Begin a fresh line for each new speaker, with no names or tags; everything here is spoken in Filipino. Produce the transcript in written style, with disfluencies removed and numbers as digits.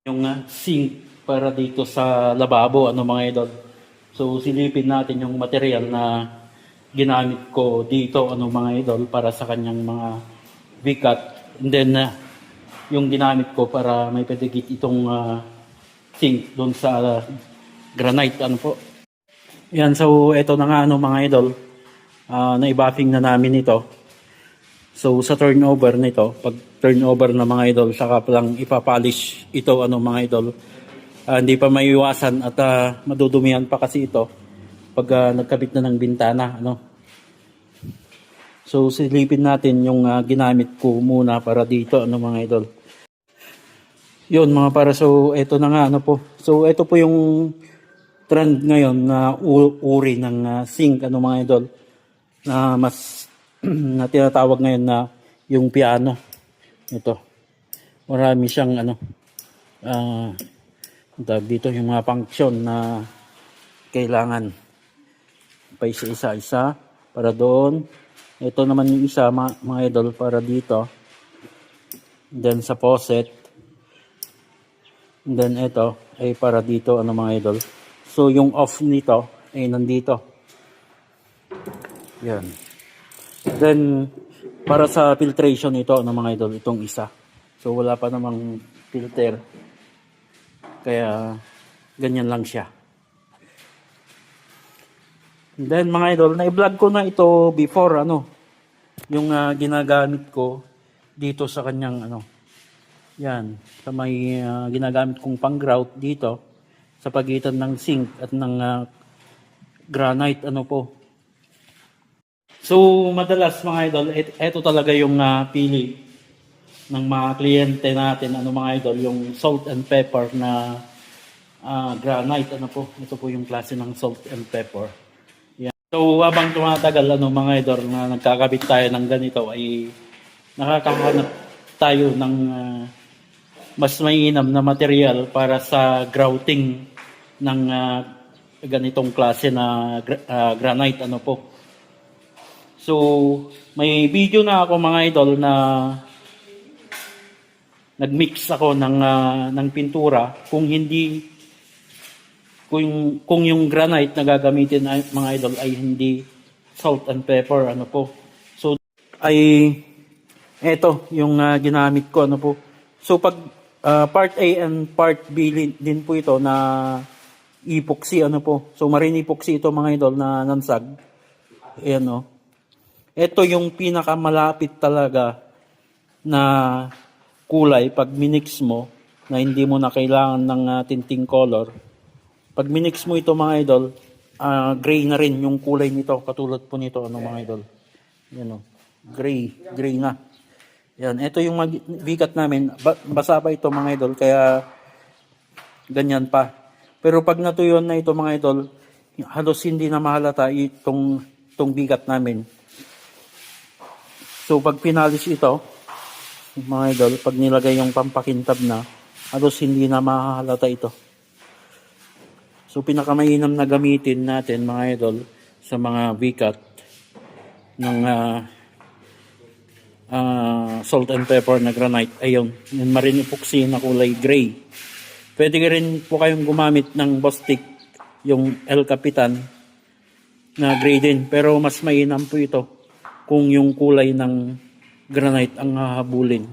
Yung sink para dito sa lababo, ano mga idol. So silipin natin yung material na ginamit ko dito, ano mga idol, para sa kanyang mga vikat. And then yung ginamit ko para may pedikit itong sink doon sa granite, ano po. Yan, so ito na nga ano mga idol, na-buffing na namin ito. So sa turnover nito, pag turnover na mga idol, saka lang ipapolish ito ano mga idol. Hindi pa maiiwasan at madudumihan pa kasi ito pag nagkabit na ng bintana ano. So silipin natin yung ginamit ko muna para dito ano mga idol. Yun mga para, so ito na nga ano po. So ito po yung trend ngayon na uri ng sink ano mga idol, na mas na tinatawag ngayon na yung piano. Ito, marami siyang ano, dito yung mga function na kailangan pa isa-isa para doon. Ito naman yung isa mga idol para dito, then sa faucet, then ito ay para dito ano mga idol. So yung off nito ay nandito, yan. Then para sa filtration ito ng mga idol, itong isa. So wala pa namang filter, kaya ganyan lang siya. And then mga idol, na-vlog ko na ito before ano, yung ginagamit ko dito sa kanyang ano, yan, sa may ginagamit kong pang-grout dito sa pagitan ng sink at ng granite ano po. So madalas mga idol, ito talaga yung pili ng mga kliyente natin ano mga idol, yung salt and pepper na granite ano po. Ito po yung klase ng salt and pepper. Yan. So habang tumatagal ano mga idol, na nagkakabit tayo ng ganito, ay nakakahanap tayo ng mas mainam na material para sa grouting ng ganitong klase na granite ano po. So may video na ako mga idol na nagmix ako ng pintura, kung yung granite na gagamitin mga idol ay hindi salt and pepper ano po. So ay eto yung ginamit ko ano po. So pag part A and part B din po ito na epoxy ano po. So marine epoxy ito mga idol na nansag. Ayan o. Ito yung pinakamalapit talaga na kulay pag minix mo, na hindi mo na kailangan ng tinting color. Pag minix mo ito mga idol, gray na rin yung kulay nito, katulad po nito ano mga idol. Yan o, gray na. Yan, ito yung bigat namin. Basa pa ito mga idol, kaya ganyan pa. Pero pag natuyon na ito mga idol, halos hindi na mahalata itong bigat namin. So pag pinalis ito mga idol, pag nilagay yung pampakintab na, halos hindi na mahalata ito. So pinakamainam na gamitin natin mga idol sa mga bikat ng salt and pepper na granite, ayun, yung marine epoxy na kulay gray. Pwede rin po kayong gumamit ng Bostik, yung El Capitan na gray din, pero mas mainam po ito kung yung kulay ng granite ang hahabulin.